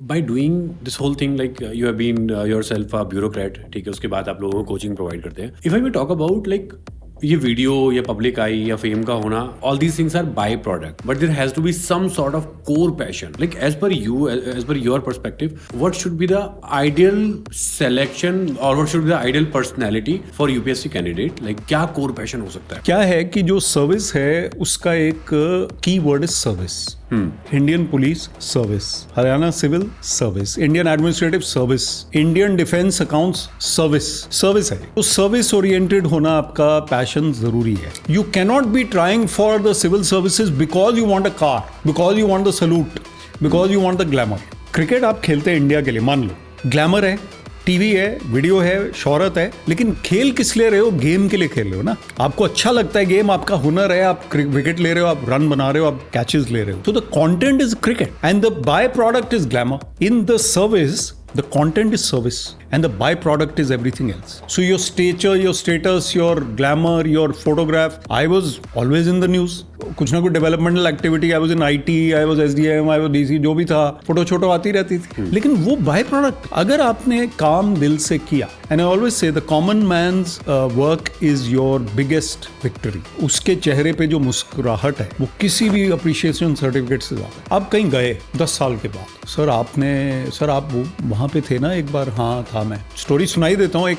By doing this whole thing, like you have been yourself a bureaucrat, ठीक है, उसके बाद आप लोगों को कोचिंग प्रोवाइड करते हैं. If I may talk about like ये वीडियो या पब्लिक आई या फेम का होना, all these things are by product, but there has to be some sort of core passion. Like as per your perspective, what should be the ideal selection और what should be the ideal personality for UPSC candidate? Like क्या core passion हो सकता है? क्या है कि जो service है उसका एक key word is service. Indian police service, Haryana civil service, Indian administrative service, Indian defence accounts service है. तो सर्विस ओरिएंटेड होना आपका पैशन जरूरी है. You cannot be trying for the civil services because you want a car, because you want the salute, because you want the glamour. Cricket आप खेलते हैं India के लिए, मान लो, ग्लैमर है, टीवी है, वीडियो है, शोहरत है, लेकिन खेल किस लिए रहे हो? गेम के लिए खेल रहे हो ना. आपको अच्छा लगता है गेम, आपका हुनर है, आप विकेट ले रहे हो, आप रन बना रहे हो, आप कैचेस ले रहे हो. तो the content is cricket and the by product is glamour. In the service the content is service and the byproduct is everything else. So your stature, your status, your glamour, your photograph. I was always in the news. कुछ ना कुछ developmental activity, I was in IT, I was SDM, I was DC, जो भी था, photo छोटो आती रहती थी. लेकिन वो बाय प्रोडक्ट अगर आपने काम दिल से किया, and I always say the common man's work is your biggest victory. उसके चेहरे पे जो मुस्कुराहट है वो किसी भी अप्रिशिएशन सर्टिफिकेट से ज्यादा. आप कहीं गए 10 साल के बाद, सर आप वहां पे थे ना एक बार? हाँ था. मैं स्टोरी सुनाई देता हूँ. एक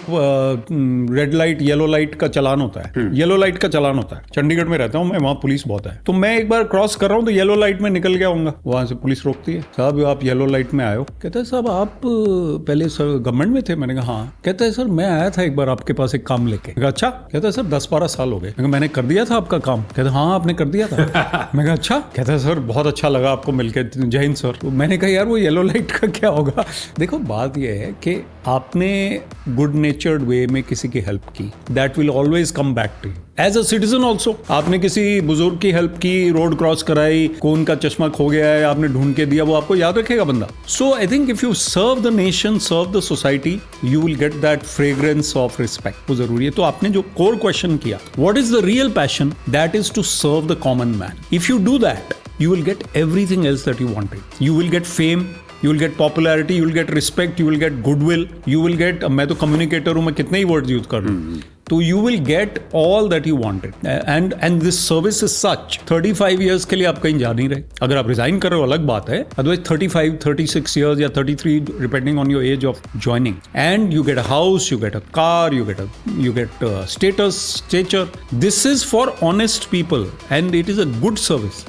रेड लाइट येलो लाइट का चालान होता है, येलो लाइट का चालान होता है. चंडीगढ़ में रहता हूँ मैं, वहाँ पुलिस बहुत है. तो मैं एक बार क्रॉस कर रहा हूँ तो येलो लाइट में निकल गया होऊंगा, वहां से पुलिस रोकती है, साहब आप येलो लाइट में आए हो? कहता है साहब आप पहले सर गवर्नमेंट में थे? मैंने कहा हाँ. कहता है सर मैं आया था एक बार आपके पास एक काम लेके. अच्छा. कहता है सर 10-12 साल हो गए. मैंने कर दिया था आपका काम? कहता हाँ आपने कर दिया था. मैं कहा अच्छा. कहता है सर बहुत अच्छा लगा आपको मिलकर, जय हिंद सर. मैंने कहा यार वो येलो लाइट का क्या होगा? देखो बात यह है कि आपने गुड नेचर्ड वे में किसी की हेल्प की, that will always come back to you. As a citizen also, आपने किसी बुजुर्ग की हेल्प की, रोड क्रॉस कराई, कौन का चश्मा खो गया है, आपने ढूंढ के दिया, वो आपको याद रखेगा बंदा. So I think if you serve the nation, serve the society, you will get that fragrance of respect. वो जरूरी है. तो आपने जो कोर क्वेश्चन किया, what is the real passion? That is to serve the common man. If you do that, you will get everything else that you wanted. You will get fame, you will get popularity, you will get respect, you will get goodwill, you will get, मैं तो communicator हूँ, मैं कितने ही words use कर रहा हूँ, तो you will get all that you wanted. And this service is such, 35 years के लिए आप कहीं जा नहीं रहे. अगर आप resign कर रहे हो अलग बात है, otherwise 35, 36 years या 33 depending on your age of joining, and you get a house, you get a car, you get status, stature. This is for honest people and it is a good service.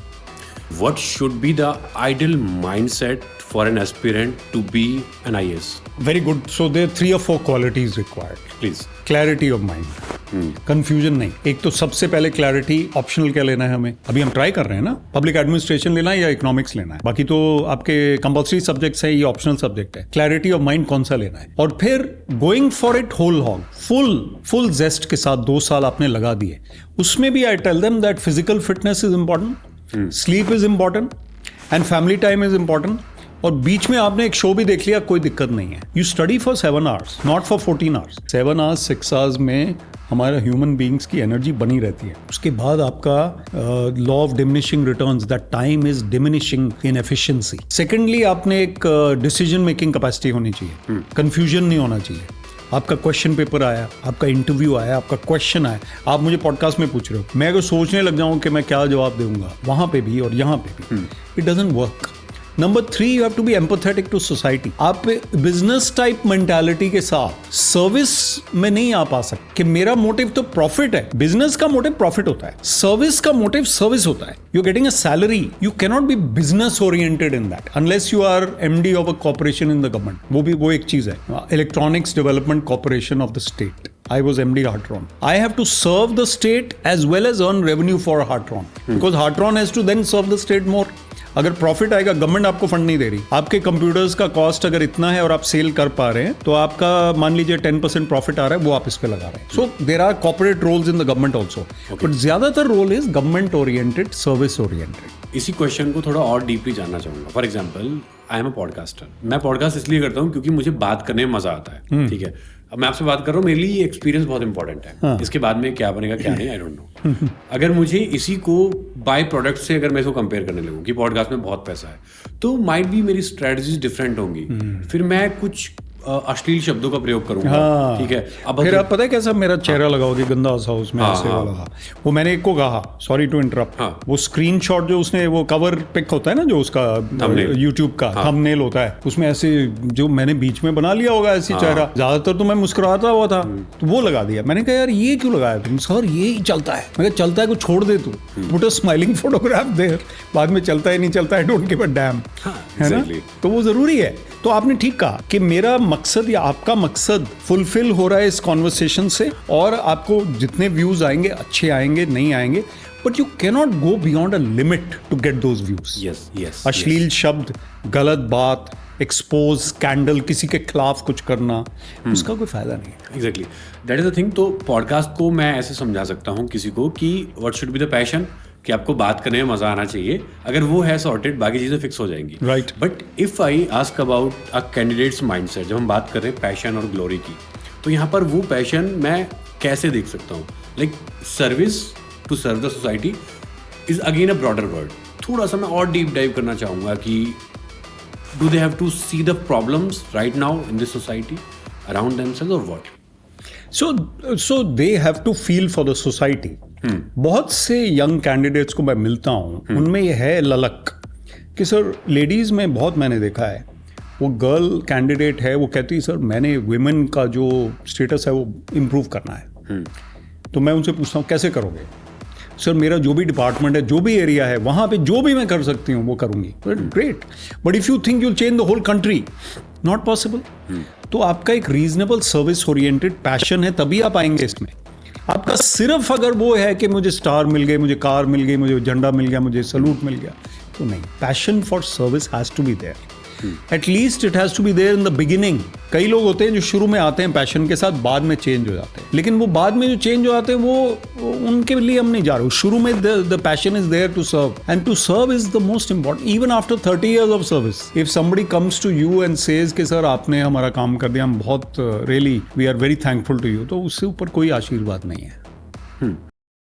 What should be the ideal mindset for an aspirant to be an IAS? Very good. So there are 3 or 4 qualities required. Please. Clarity of mind. Confusion नहीं. एक तो सबसे पहले clarity. Optional क्या लेना है हमें? अभी हम ट्राई कर रहे हैं ना, पब्लिक एडमिनिस्ट्रेशन लेना है या इकोनॉमिक्स लेना है. बाकी तो आपके कंपल्सरी सब्जेक्ट्स है, ये ऑप्शनल सब्जेक्ट है. क्लैरिटी ऑफ माइंड कौन सा लेना है, और फिर going for it whole hog, full zest के साथ 2 साल आपने लगा दिए. उसमें भी I tell them that physical fitness is important, sleep is important and family time is important. और बीच में आपने एक शो भी देख लिया, कोई दिक्कत नहीं है. You study for 7 hours, not for 14 hours. 7 hours, 6 hours में हमारा ह्यूमन बींग्स की एनर्जी बनी रहती है. उसके बाद आपका law of diminishing returns, that time is diminishing in efficiency. Secondly आपने एक डिसीजन मेकिंग कैपेसिटी होनी चाहिए. कंफ्यूजन नहीं होना चाहिए. आपका क्वेश्चन पेपर आया, आपका इंटरव्यू आया, आपका क्वेश्चन आया, आप मुझे पॉडकास्ट में पूछ रहे हो, मैं अगर सोचने लग जाऊं कि मैं क्या जवाब दूंगा वहां पे भी और यहां पे भी, it doesn't work. Number 3, you have to be empathetic to society. आप बिजनेस टाइप मेंटालिटी के साथ सर्विस में नहीं आ पा सकते कि मेरा मोटिव तो प्रॉफिट है. बिजनेस का मोटिव प्रॉफिट होता है, सर्विस का मोटिव सर्विस होता है. You getting a salary, you can not be business oriented in that unless you are MD of a corporation in the government. वो एक चीज है, electronics development corporation of the state. I was MD Heartron. I have to serve the state as well as earn revenue for Heartron, because Heartron has to then serve the state more. अगर profit आएगा, government आपको fund नहीं दे रही, आपके computers का cost अगर इतना है और आप सेल कर पा रहे हैं, तो आपका मान लीजिए 10% प्रॉफिट आ रहा है, वो आप इस पे लगा रहे हैं. So there are corporate roles in the government also, but ज्यादातर role is government oriented, service oriented. इसी क्वेश्चन को थोड़ा और डीपली जानना चाहूंगा. For example, I am a podcaster. मैं पॉडकास्ट इसलिए करता हूँ क्योंकि मुझे बात करने में मजा आता है. ठीक है, अब मैं आपसे बात कर रहा हूँ, मेरे लिए ये एक्सपीरियंस बहुत इंपॉर्टेंट है. हाँ. इसके बाद में क्या बनेगा क्या नहीं, आई डोंट नो. अगर मुझे इसी को बाय प्रोडक्ट से अगर मैं इसको कंपेयर करने लगूँ कि पॉडकास्ट में बहुत पैसा है, तो माइट भी मेरी स्ट्रेटजीज डिफरेंट होंगी. फिर मैं कुछ अश्लील शब्दों का प्रयोग करूंगा. हाँ. ठीक है, अब फिर आप पता है कैसा मेरा चेहरा लगाओगे गंदा सा उसमें हाँ, ऐसे हाँ. वाला. वो मैंने एक को कहा, सॉरी टू इंटरप्ट, हाँ. वो स्क्रीनशॉट जो उसने वो कवर पिक होता है ना जो उसका Thumbnail. यूट्यूब का हाँ. थंबनेल होता है, उसमें ऐसे जो मैंने बीच में बना लिया होगा ऐसी चेहरा. ज्यादातर तो मैं मुस्कुराता हुआ था, तो वो लगा दिया. मैंने कहा यार ये क्यों लगाया तुम? सर ये ही चलता है. मैं कहा चलता है को छोड़ दे तू, put a smiling photograph there. बाद में चलता है नहीं चलता है, डोंट गिव अ डैम. है ना? तो वो जरूरी है. तो आपने ठीक कहा कि मेरा मकसद या आपका मकसद फुलफिल हो रहा है इस कॉन्वर्सेशन से, और आपको जितने व्यूज आएंगे अच्छे आएंगे नहीं आएंगे, but you cannot go beyond a limit to get those views. Yes yes. अश्लील शब्द, गलत बात, एक्सपोज, स्कैंडल, किसी के खिलाफ कुछ करना, उसका कोई फायदा नहीं है. Exactly, that is the thing. तो पॉडकास्ट को मैं ऐसे समझा सकता हूँ किसी को कि what should be the passion, कि आपको बात करने में मजा आना चाहिए. अगर वो है सॉर्टेड, बाकी चीजें फिक्स हो जाएंगी. Right. But if I ask about a candidates mindset, जब हम बात कर रहे हैं पैशन और ग्लोरी की, तो यहाँ पर वो पैशन मैं कैसे देख सकता हूँ? Like service to serve the society is again a broader word. थोड़ा सा मैं और डीप डाइव करना चाहूँगा कि do they have to see the problems right now in this society around themselves और what? So they have to feel for the society. बहुत से यंग कैंडिडेट्स को मैं मिलता हूँ, उनमें ये है ललक कि सर लेडीज़ में बहुत मैंने देखा है, वो गर्ल कैंडिडेट है, वो कहती है सर मैंने वुमेन का जो स्टेटस है वो इम्प्रूव करना है. तो मैं उनसे पूछता हूँ कैसे करोगे? सर मेरा जो भी डिपार्टमेंट है, जो भी एरिया है, वहाँ पे जो भी मैं कर सकती हूँ वो करूँगी. Great, but if you think you'll change the whole country, not possible. तो आपका एक रीजनेबल सर्विस ओरिएंटेड पैशन है, तभी आप आएंगे इसमें. आपका सिर्फ अगर वो है कि मुझे स्टार मिल गए, मुझे कार मिल गई, मुझे झंडा मिल गया, मुझे सलूट मिल गया, तो नहीं. Passion for service has to be there. At least it has to be there in the beginning. कई लोग होते हैं जो शुरू में आते हैं पैशन के साथ, बाद में चेंज हो जाते हैं. लेकिन वो बाद में जो चेंज हो जाते हैं वो उनके लिए हम नहीं जा रहे. शुरू में the passion is there to serve, and to serve is the most important. Even after 30 years of service, if somebody comes to you and says कि सर आपने हमारा काम कर दिया, हम बहुत really we are very thankful to you, तो उससे ऊपर कोई आशीर्वाद नहीं है.